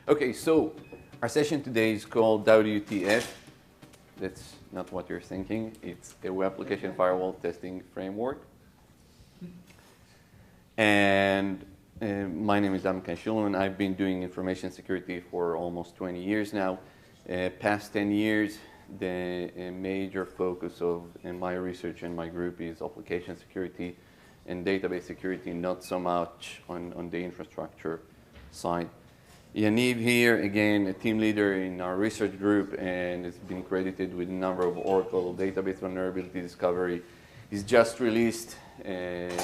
Okay, so our session today is called WTF. That's not what you're thinking. It's a web application firewall testing framework. And my name is Amichai Shulman. I've been doing information security for almost 20 years now. Past 10 years, the major focus of my research and my group is application security and database security, not so much on the infrastructure side. Yaniv here, again, a team leader in our research group and has been credited with a number of Oracle database vulnerability discovery. He's just released a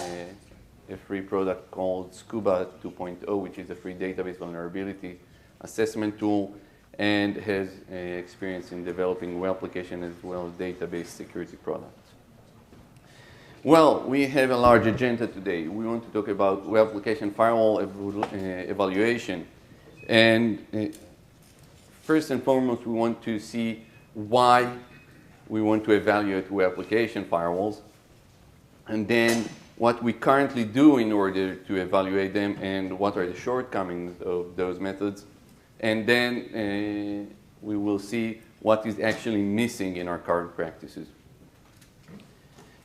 free product called Scuba 2.0, which is a free database vulnerability assessment tool, and has experience in developing web application as well as database security products. Well, we have a large agenda today. We want to talk about web application firewall evaluation. And first and foremost, we want to see why we want to evaluate web application firewalls, and then what we currently do in order to evaluate them and what are the shortcomings of those methods. And then we will see what is actually missing in our current practices.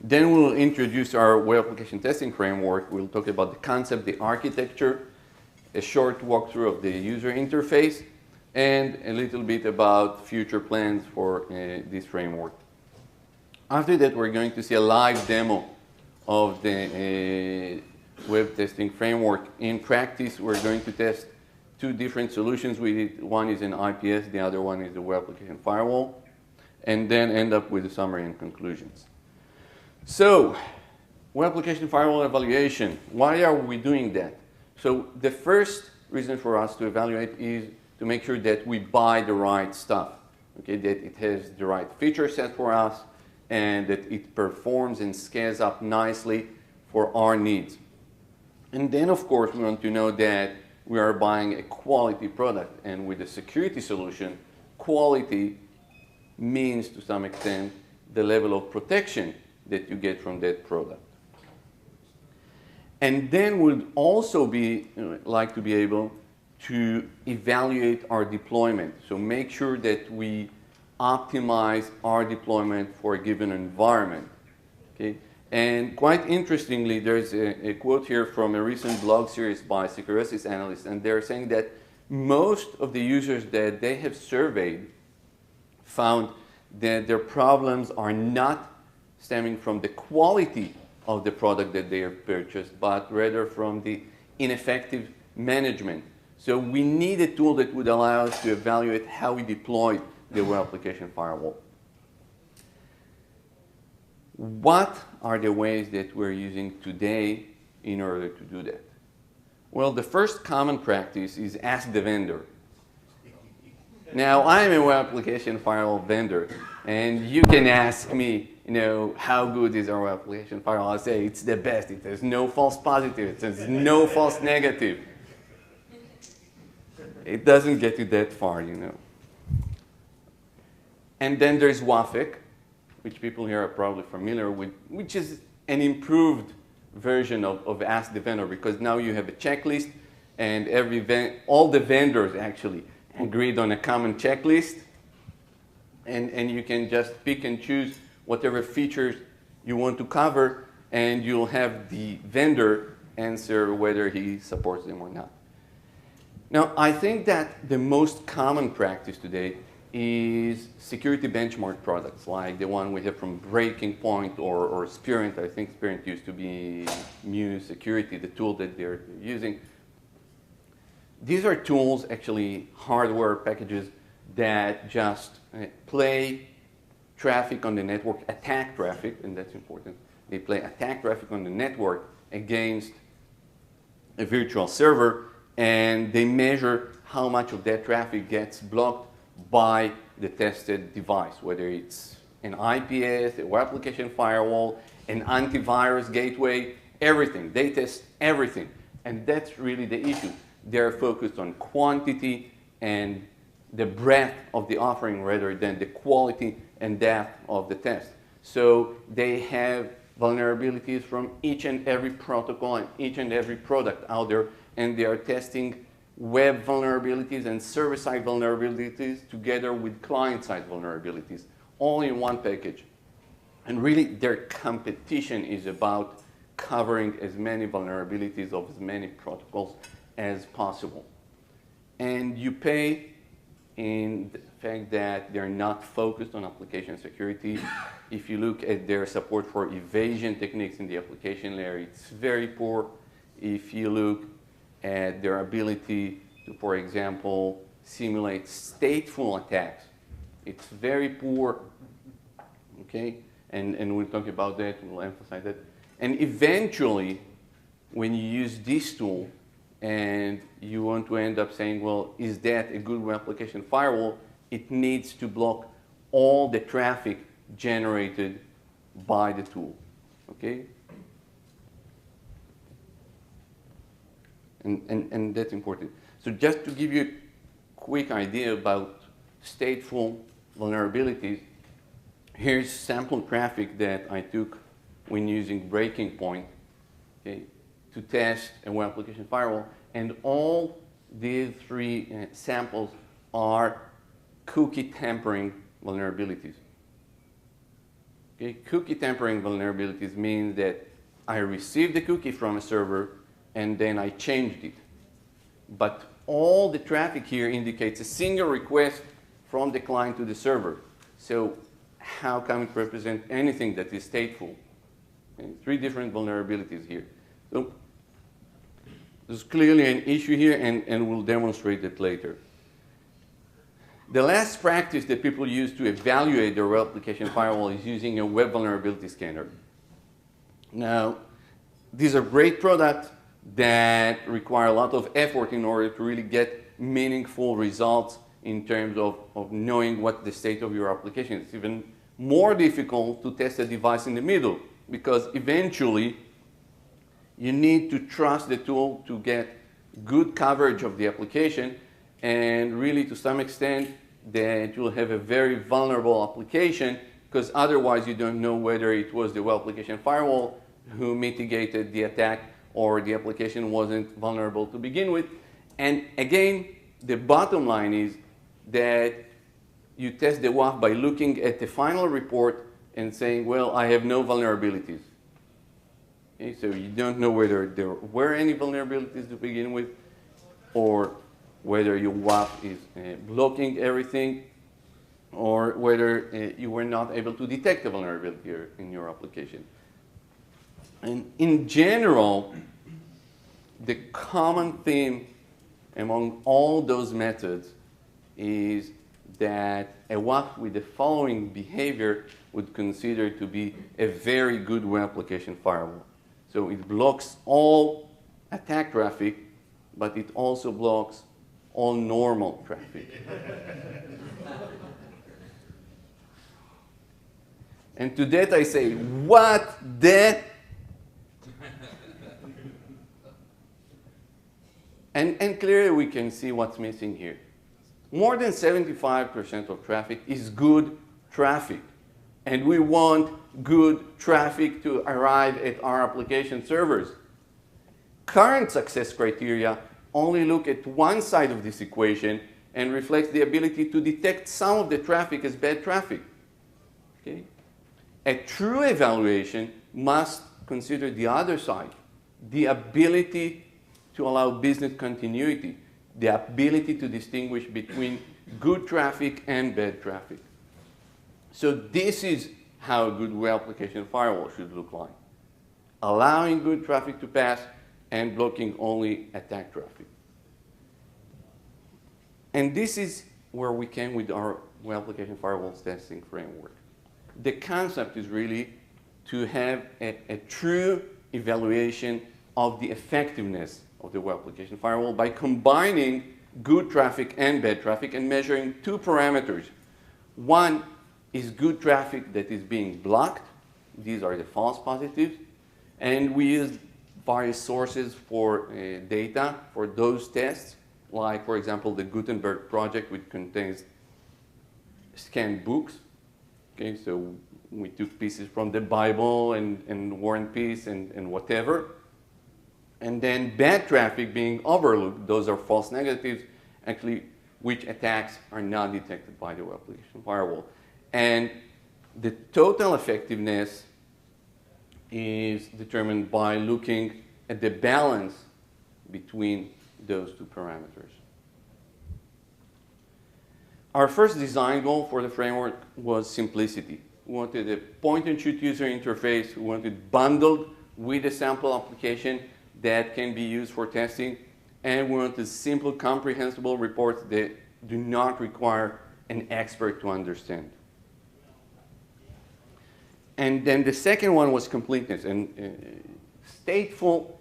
Then we'll introduce our web application testing framework. We'll talk about the concept, the architecture, a short walkthrough of the user interface, and a little bit about future plans for this framework. After that, we're going to see a live demo of the web testing framework. In practice, we're going to test two different solutions with it. One is an IPS, the other one is a web application firewall, and then end up with a summary and conclusions. So, web application firewall evaluation. Why are we doing that? So the first reason for us to evaluate is to make sure that we buy the right stuff, okay, that it has the right feature set for us and that it performs and scales up nicely for our needs. And then, of course, we want to know that we are buying a quality product, and with a security solution, quality means to some extent the level of protection that you get from that product. And then we'd also like to be able to evaluate our deployment. So make sure that we optimize our deployment for a given environment. Okay? And quite interestingly, there's a quote here from a recent blog series by security analysts, and they're saying that most of the users that they have surveyed found that their problems are not stemming from the quality of the product that they have purchased, but rather from the ineffective management. So we need a tool that would allow us to evaluate how we deploy the web application firewall. What are the ways that we're using today in order to do that? Well, the first common practice is ask the vendor. Now, I'm a web application firewall vendor, and you can ask me, how good is our web application firewall? I'll say it's the best. It has no false positive. It has no false negative. It doesn't get you that far, And then there's WAF, which people here are probably familiar with, which is an improved version of Ask the Vendor, because now you have a checklist, and all the vendors actually agreed on a common checklist, and you can just pick and choose whatever features you want to cover, and you'll have the vendor answer whether he supports them or not. Now, I think that the most common practice today is security benchmark products, like the one we have from Breaking Point or Spirent. I think Spirent used to be Muse Security, the tool that they're using. These are tools, actually hardware packages, that just play traffic on the network, attack traffic, and that's important. They play attack traffic on the network against a virtual server, and they measure how much of that traffic gets blocked by the tested device, whether it's an IPS, a web application firewall, an antivirus gateway, everything. They test everything, and that's really the issue. They're focused on quantity and the breadth of the offering rather than the quality and depth of the test. So they have vulnerabilities from each and every protocol and each and every product out there, and they are testing web vulnerabilities and server-side vulnerabilities together with client-side vulnerabilities, all in one package. And really, their competition is about covering as many vulnerabilities of as many protocols as possible. And you pay in the fact that they're not focused on application security. If you look at their support for evasion techniques in the application layer, it's very poor. If you look at their ability to, for example, simulate stateful attacks, it's very poor, okay? And we'll talk about that, we'll emphasize that. And eventually, when you use this tool and you want to end up saying, well, is that a good web application firewall? It needs to block all the traffic generated by the tool, okay? And that's important. So just to give you a quick idea about stateful vulnerabilities, here's sample traffic that I took when using Breaking Point, okay, to test a web application firewall. And all these three samples are cookie tampering vulnerabilities. Okay? Cookie tampering vulnerabilities mean that I received the cookie from a server and then I changed it. But all the traffic here indicates a single request from the client to the server. So how can it represent anything that is stateful? Okay? Three different vulnerabilities here. So there's clearly an issue here, and we'll demonstrate it later. The last practice that people use to evaluate their web application firewall is using a web vulnerability scanner. Now, these are great products that require a lot of effort in order to really get meaningful results in terms of knowing what the state of your application is. It's even more difficult to test a device in the middle, because eventually you need to trust the tool to get good coverage of the application, and really to some extent that you'll have a very vulnerable application, because otherwise you don't know whether it was the web application firewall who mitigated the attack or the application wasn't vulnerable to begin with. And again, the bottom line is that you test the WAF by looking at the final report and saying, well, I have no vulnerabilities. Okay, so you don't know whether there were any vulnerabilities to begin with, or whether your WAF is blocking everything, or whether you were not able to detect a vulnerability in your application. And in general, the common theme among all those methods is that a WAF with the following behavior would consider to be a very good web application firewall. So it blocks all attack traffic, but it also blocks all normal traffic. And to that I say, what? That? And clearly we can see what's missing here. More than 75% of traffic is good traffic. And we want good traffic to arrive at our application servers. Current success criteria only look at one side of this equation and reflects the ability to detect some of the traffic as bad traffic. Okay? A true evaluation must consider the other side, the ability to allow business continuity, the ability to distinguish between good traffic and bad traffic. So this is how a good web application firewall should look like. Allowing good traffic to pass and blocking only attack traffic. And this is where we came with our web application firewalls testing framework. The concept is really to have a true evaluation of the effectiveness of the web application firewall by combining good traffic and bad traffic and measuring two parameters. One is good traffic that is being blocked. These are the false positives. And we use various sources for data for those tests, like, for example, the Gutenberg project, which contains scanned books. Okay, so we took pieces from the Bible and War and Peace and whatever. And then bad traffic being overlooked. Those are false negatives, actually, which attacks are not detected by the web application firewall. And the total effectiveness is determined by looking at the balance between those two parameters. Our first design goal for the framework was simplicity. We wanted a point-and-shoot user interface. We wanted bundled with a sample application that can be used for testing. And we wanted simple, comprehensible reports that do not require an expert to understand. And then the second one was completeness. And stateful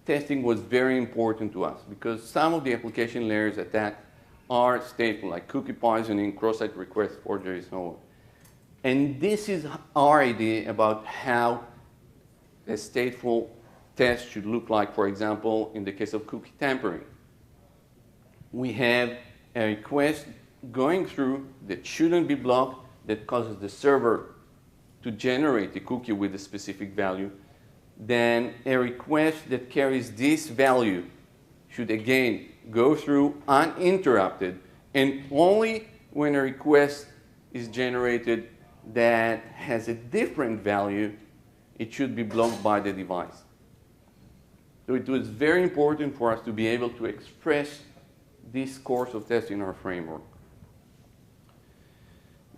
testing was very important to us because some of the application layers attack are stateful, like cookie poisoning, cross-site request forgery, and so on. And this is our idea about how a stateful test should look like, for example, in the case of cookie tampering. We have a request going through that shouldn't be blocked that causes the server to generate a cookie with a specific value. Then a request that carries this value should again go through uninterrupted, and only when a request is generated that has a different value, it should be blocked by the device. So it was very important for us to be able to express this course of tests in our framework.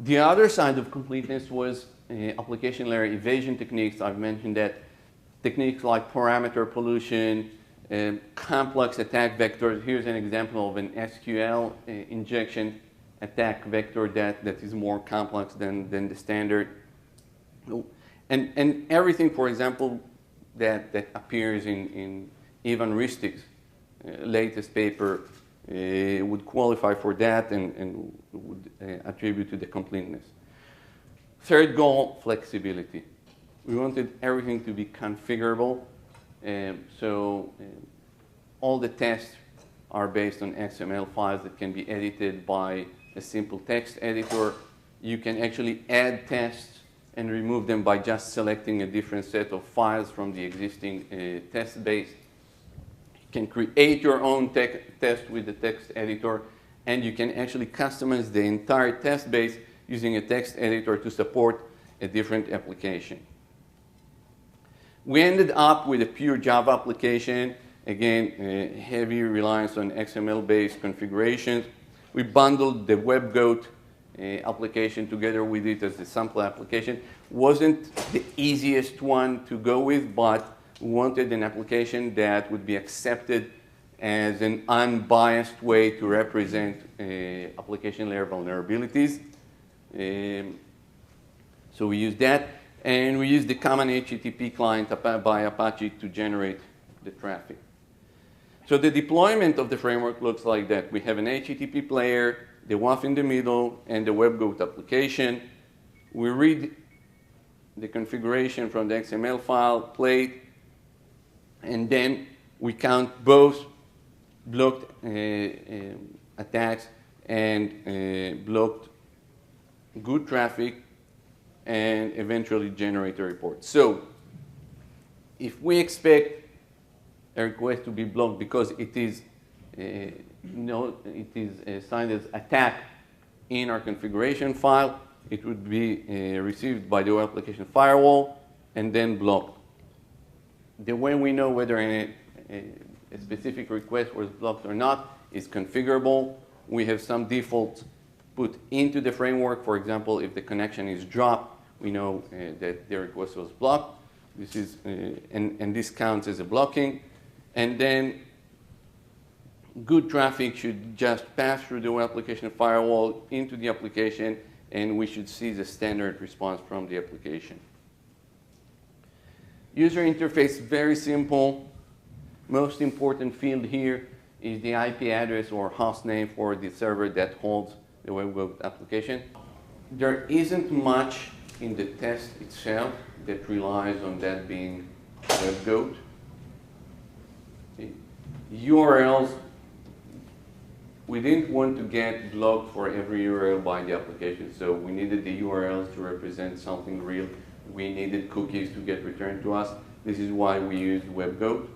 The other side of completeness was application layer evasion techniques. I've mentioned that. Techniques like parameter pollution, complex attack vectors. Here's an example of an SQL injection attack vector that is more complex than the standard. And everything, for example, that appears in Ivan Ristik's latest paper would qualify for that and would attribute to the completeness. Third goal, flexibility. We wanted everything to be configurable. So all the tests are based on XML files that can be edited by a simple text editor. You can actually add tests and remove them by just selecting a different set of files from the existing test base. You can create your own test with the text editor, and you can actually customize the entire test base using a text editor to support a different application. We ended up with a pure Java application, again, heavy reliance on XML-based configurations. We bundled the WebGoat application together with it as a sample application. Wasn't the easiest one to go with, but we wanted an application that would be accepted as an unbiased way to represent application layer vulnerabilities. So we used that. And we use the common HTTP client by Apache to generate the traffic. So the deployment of the framework looks like that. We have an HTTP player, the WAF in the middle, and the WebGoat application. We read the configuration from the XML file, plate, and then we count both blocked attacks and blocked good traffic, and eventually generate a report. So if we expect a request to be blocked because it is signed as attack in our configuration file, it would be received by the web application firewall and then blocked. The way we know whether a specific request was blocked or not is configurable. We have some defaults put into the framework. For example, if the connection is dropped, we know that the request was blocked. This is, and this counts as a blocking. And then good traffic should just pass through the web application firewall into the application, and we should see the standard response from the application. User interface, very simple. Most important field here is the IP address or host name for the server that holds the WebGoat application. There isn't much in the test itself that relies on that being WebGoat. URLs, we didn't want to get blocked for every URL by the application, so we needed the URLs to represent something real. We needed cookies to get returned to us. This is why we used WebGoat.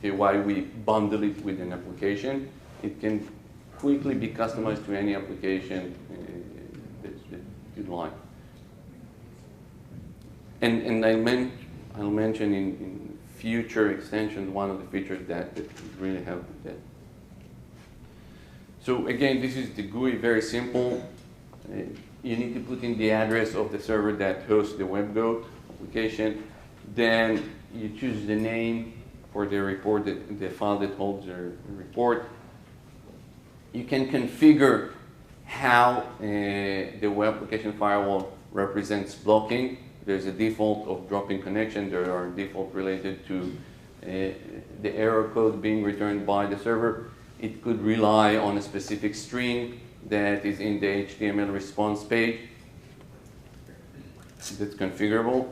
okay, why we bundle it with an application. It can quickly be customized to any application that you'd like. And I'll mention in future extensions one of the features that really help with that. So again, this is the GUI, very simple. You need to put in the address of the server that hosts the WebGoat application. Then you choose the name for the report, the file that holds the report. You can configure how the web application firewall represents blocking. There's a default of dropping connection. There are default related to the error code being returned by the server. It could rely on a specific string that is in the HTML response page. That's configurable.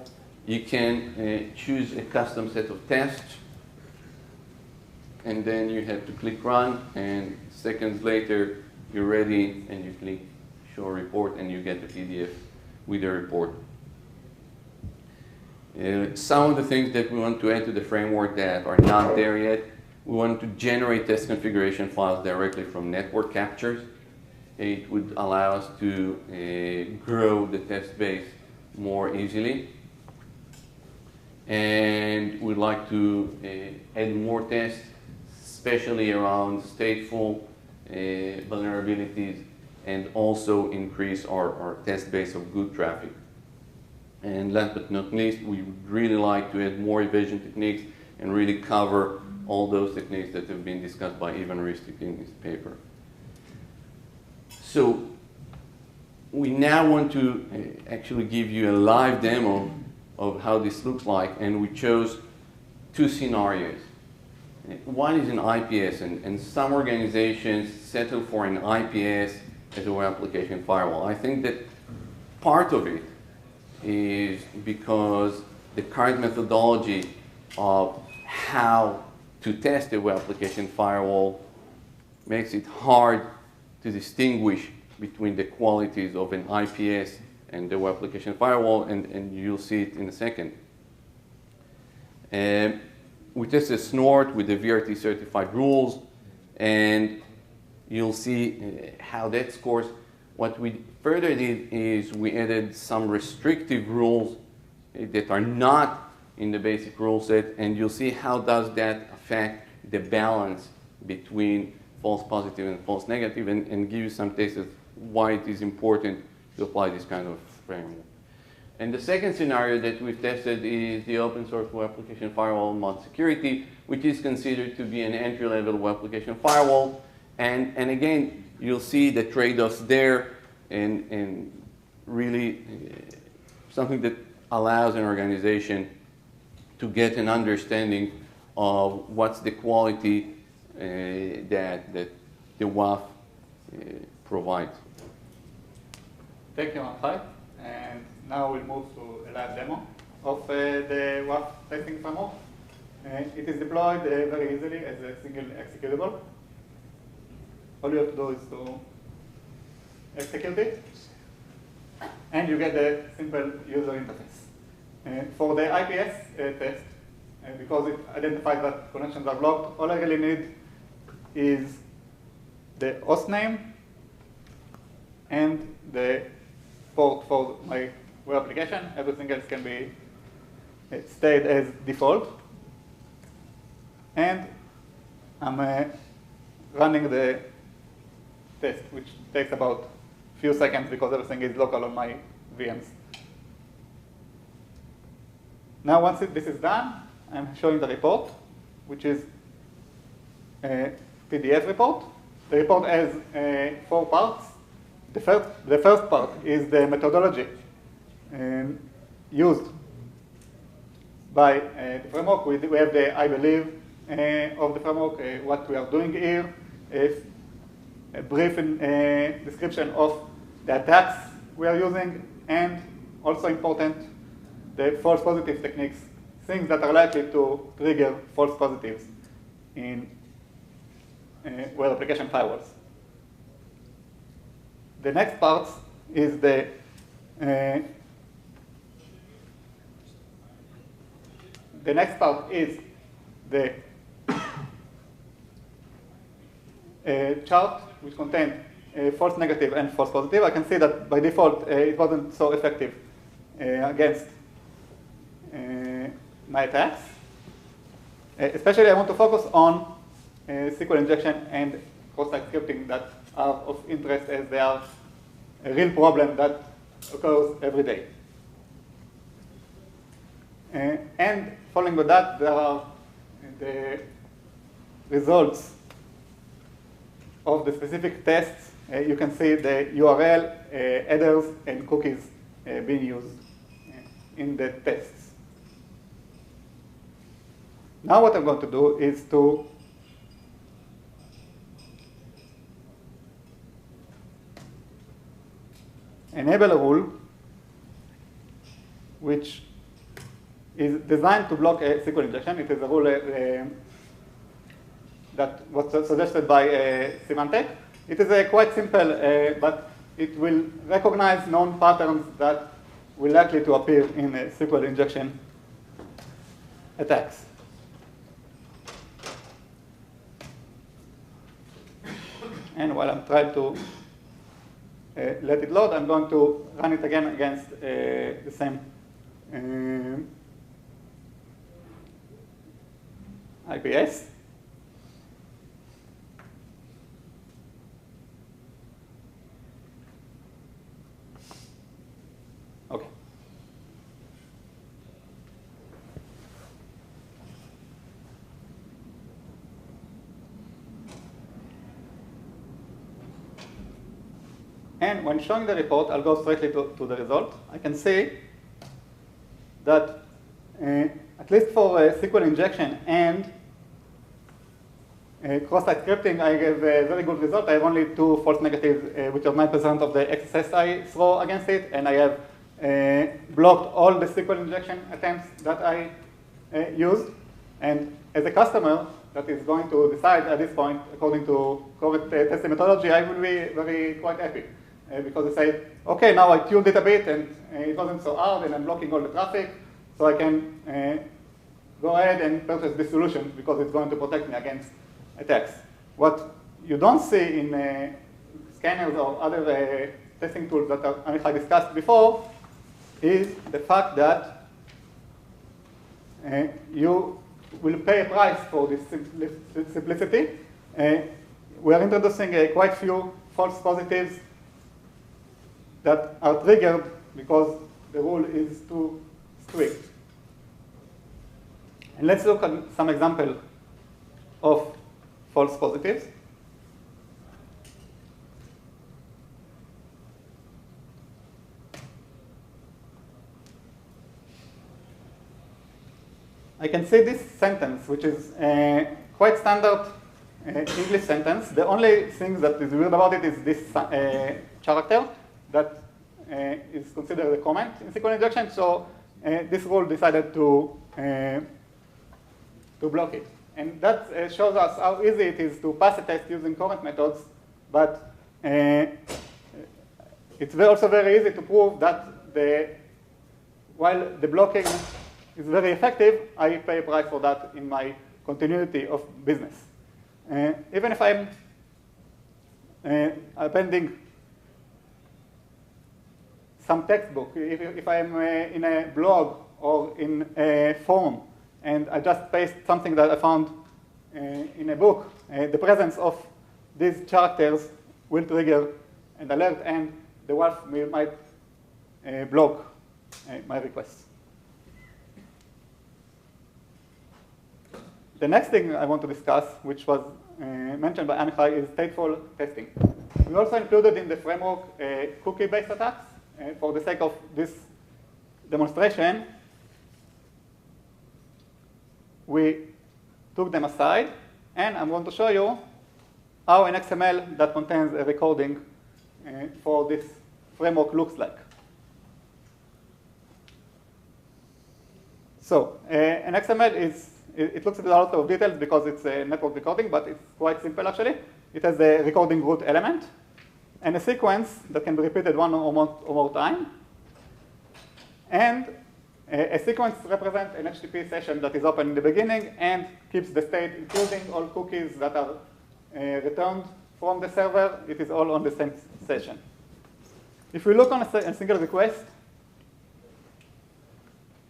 You can choose a custom set of tests, and then you have to click run, and seconds later you're ready, and you click show report, and you get the PDF with the report. Some of the things that we want to add to the framework that are not there yet, we want to generate test configuration files directly from network captures. It would allow us to grow the test base more easily. And we'd like to add more tests, especially around stateful vulnerabilities, and also increase our test base of good traffic. And last but not least, we would really like to add more evasion techniques and really cover all those techniques that have been discussed by Ivan Ristic in his paper. So we now want to actually give you a live demo of how this looks like, and we chose two scenarios. One is an IPS, and some organizations settle for an IPS as a web application firewall. I think that part of it is because the current methodology of how to test a web application firewall makes it hard to distinguish between the qualities of an IPS and the web application firewall, and you'll see it in a second. We tested Snort with the VRT certified rules, and you'll see how that scores. What we further did is we added some restrictive rules that are not in the basic rule set, and you'll see how does that affect the balance between false positive and false negative, and give you some taste of why it is important to apply this kind of framework. And the second scenario that we've tested is the open source web application firewall mod security, which is considered to be an entry-level web application firewall. And again, you'll see the trade-offs there, and really something that allows an organization to get an understanding of what's the quality that the WAF provides. Thank you, Amichai. And now we'll move to a live demo of the WAF testing framework. It is deployed very easily as a single executable. All you have to do is to execute it, and you get a simple user interface. For the IPS test, because it identifies that connections are blocked, all I really need is the host name and the port for my web application. Everything else can be stayed as default. And I'm running the test, which takes about a few seconds because everything is local on my VMs. Now, once this is done, I'm showing the report, which is a PDF report. The report has 4 parts. The first part is the methodology used by the framework. We have the I believe of the framework, what we are doing here, a brief description of the attacks we are using, and also important, the false positive techniques, things that are likely to trigger false positives in web application firewalls. The next part is the chart which contained false negative and false positive. I can see that by default it wasn't so effective against my attacks. Especially I want to focus on SQL injection and cross-site scripting that are of interest, as they are a real problem that occurs every day. And following with that, there are the results of the specific tests. You can see the URL, headers, and cookies being used in the tests. Now what I'm going to do is to enable a rule which is designed to block a SQL injection. It is a rule that was suggested by Symantec. It is quite simple, but it will recognize known patterns that will likely to appear in SQL injection attacks. And while I'm trying to let it load, I'm going to run it again against the same IPS. Okay. And when showing the report, I'll go straight to the result. I can see that at least for SQL injection and cross-site scripting, I gave a very good result. I have only 2 false negatives, which are 9% of the XSS I throw against it, and I have blocked all the SQL injection attempts that I used. And as a customer that is going to decide at this point, according to correct testing methodology, I will be quite happy. Because I say, okay, now I tuned it a bit, and it wasn't so hard, and I'm blocking all the traffic, so I can go ahead and purchase this solution because it's going to protect me against attacks. What you don't see in scanners or other testing tools that Amichai discussed before is the fact that you will pay a price for this simplicity. We are introducing quite few false positives that are triggered because the rule is too strict. And let's look at some example of false positives. I can see this sentence, which is quite standard English sentence. The only thing that is weird about it is this character that is considered a comment in SQL injection. So this rule decided to block it. And that shows us how easy it is to pass a test using comment methods, but it's also very easy to prove that while the blocking is very effective, I pay a price for that in my continuity of business. Even if I'm appending some textbook, if I'm in a blog or in a forum, and I just paste something that I found in a book, the presence of these characters will trigger an alert, and the WAF might block my request. The next thing I want to discuss, which was mentioned by Amichai, is stateful testing. We also included in the framework cookie-based attacks. For the sake of this demonstration, we took them aside, and I'm going to show you how an XML that contains a recording for this framework looks like. So an XML it looks at a lot of details because it's a network recording, but it's quite simple actually. It has a recording root element and a sequence that can be repeated one or more time. And a sequence represents an HTTP session that is open in the beginning and keeps the state, including all cookies that are returned from the server, it is all on the same session. If we look on a single request,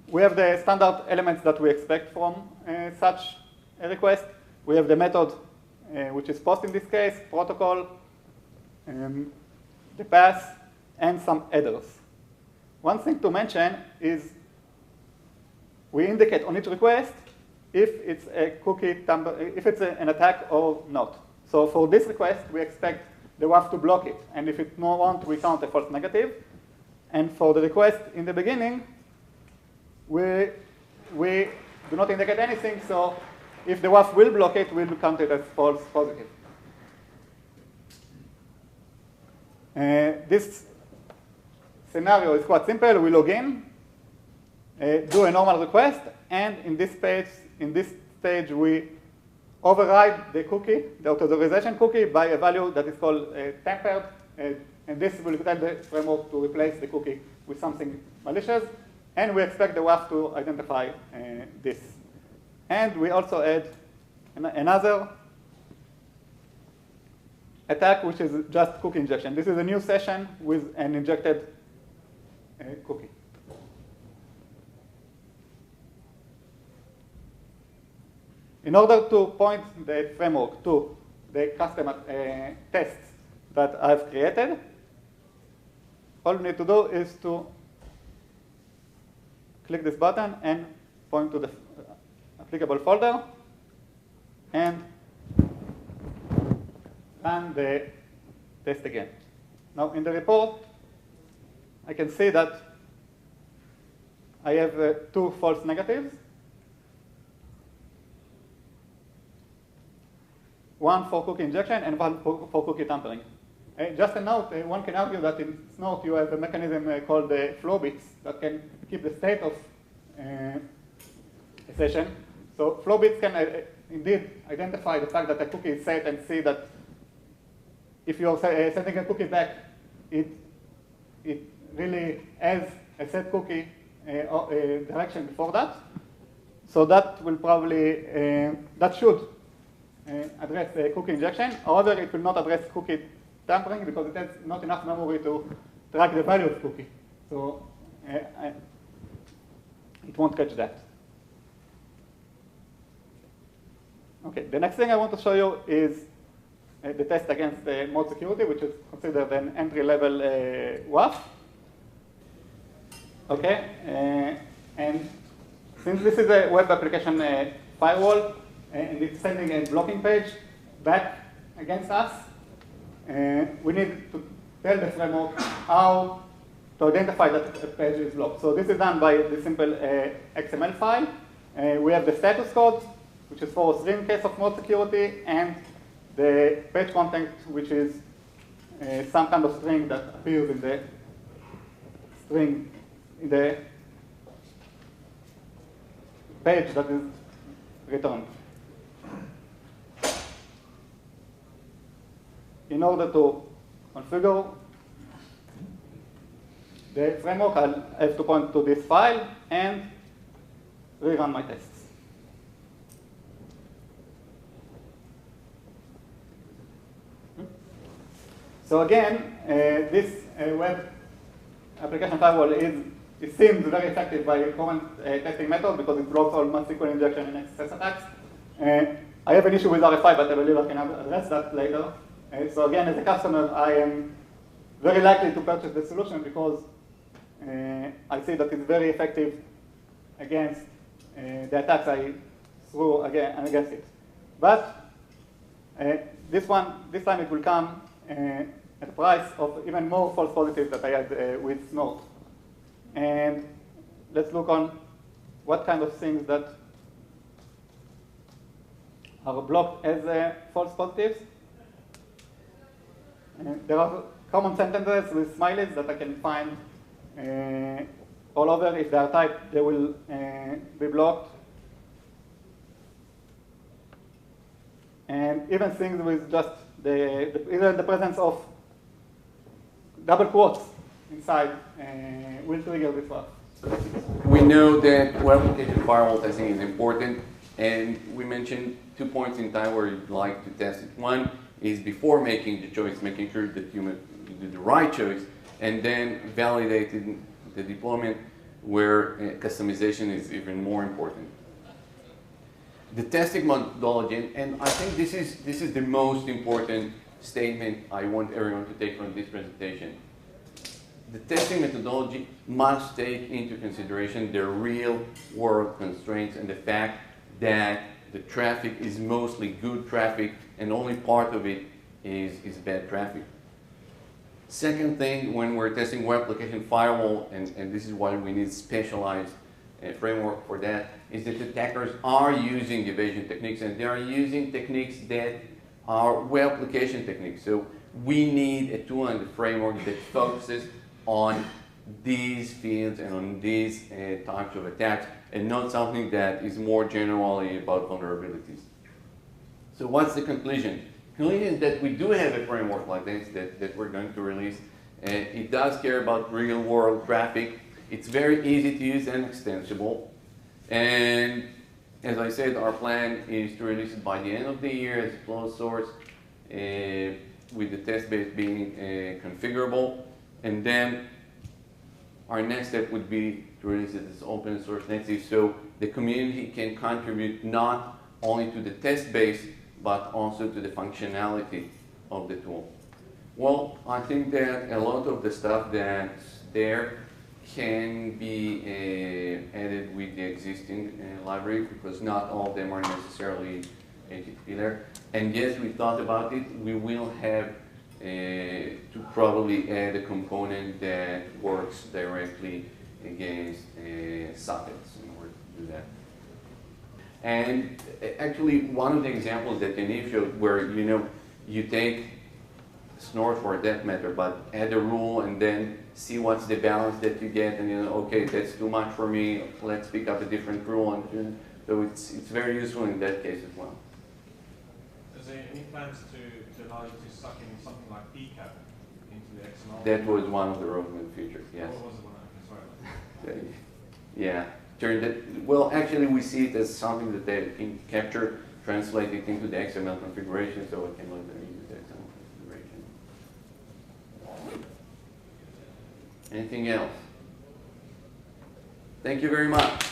we have the standard elements that we expect from such a request. We have the method, which is post in this case, protocol, the path, and some headers. One thing to mention is we indicate on each request if it's a cookie if it's an attack or not. So for this request, we expect the WAF to block it. And if it no won't, we count a false negative. And for the request in the beginning, we do not indicate anything. So if the WAF will block it, we'll count it as false positive. This scenario is quite simple. We log in, do a normal request, and in this stage, we override the cookie, the authorization cookie, by a value that is called tempered, and this will tell the framework to replace the cookie with something malicious, and we expect the WAF to identify this. And we also add another attack, which is just cookie injection. This is a new session with an injected cookie. In order to point the framework to the custom tests that I've created, all we need to do is to click this button and point to the applicable folder and run the test again. Now in the report, I can see that I have 2 false negatives. One for cookie injection and one for cookie tampering. Just a note, one can argue that in Snort you have a mechanism called the flow bits that can keep the state of a session. So flow bits can indeed identify the fact that a cookie is set and see that if you're setting a cookie back, it really has a set cookie direction before that. So that will probably, that should address cookie injection. However, it will not address cookie tampering because it has not enough memory to track the value of cookie. So it won't catch that. Okay, the next thing I want to show you is the test against mode security, which is considered an entry-level WAF. Okay, and since this is a web application firewall, and it's sending a blocking page back against us, we need to tell the framework how to identify that a page is blocked. So this is done by the simple XML file. We have the status code, which is for string case of mode security, and the page content, which is some kind of string that appears in the string in the page that is returned. In order to configure the framework, I'll have to point to this file and rerun my tests. So again, this web application firewall it seems very effective by current testing method because it blocks all MySQL injection and XSS attacks. I have an issue with RFI, but I believe I can address that later. So again, as a customer, I am very likely to purchase the solution because I see that it's very effective against the attacks I threw against it. But this time it will come at the price of even more false positives that I had with Snort. And let's look on what kind of things that are blocked as false positives. There are common sentences with smileys that I can find all over. If they are typed, they will be blocked. And even things with just even the presence of double quotes inside will trigger this one. We know that web application firewall testing is important, and we mentioned 2 points in time where you'd like to test it. One is before making the choice, making sure that you do the right choice, and then validating the deployment where customization is even more important. The testing methodology, and I think this is the most important statement I want everyone to take from this presentation. The testing methodology must take into consideration the real world constraints and the fact that the traffic is mostly good traffic and only part of it is bad traffic. Second thing, when we're testing web application firewall, and this is why we need specialized framework for that, is that attackers are using evasion techniques, and they are using techniques that are web application techniques. So we need a tool and a framework that focuses on these fields and on these types of attacks, and not something that is more generally about vulnerabilities. So what's the conclusion? The conclusion is that we do have a framework like this that we're going to release. It does care about real world traffic. It's very easy to use and extensible. And as I said, our plan is to release it by the end of the year as closed source, with the test base being configurable. And then our next step would be to release it as open source native, so the community can contribute not only to the test base, but also to the functionality of the tool. Well, I think that a lot of the stuff that's there can be added with the existing library, because not all of them are necessarily HTTP there. And yes, we thought about it. We will have to probably add a component that works directly against sockets in order to do that. And actually, one of the examples that Yaniv showed, where you take snort for that matter, but add a rule and then see what's the balance that you get, and okay, that's too much for me. Let's pick up a different rule, and so it's very useful in that case as well. Is there any plans to allow you to suck in something like PCAP into the XML? That was one of the roadmap features, yes. What was it? Sorry. Yeah. Well, actually, we see it as something that they can capture, translate it into the XML configuration, so it can let them use the XML configuration. Anything else? Thank you very much.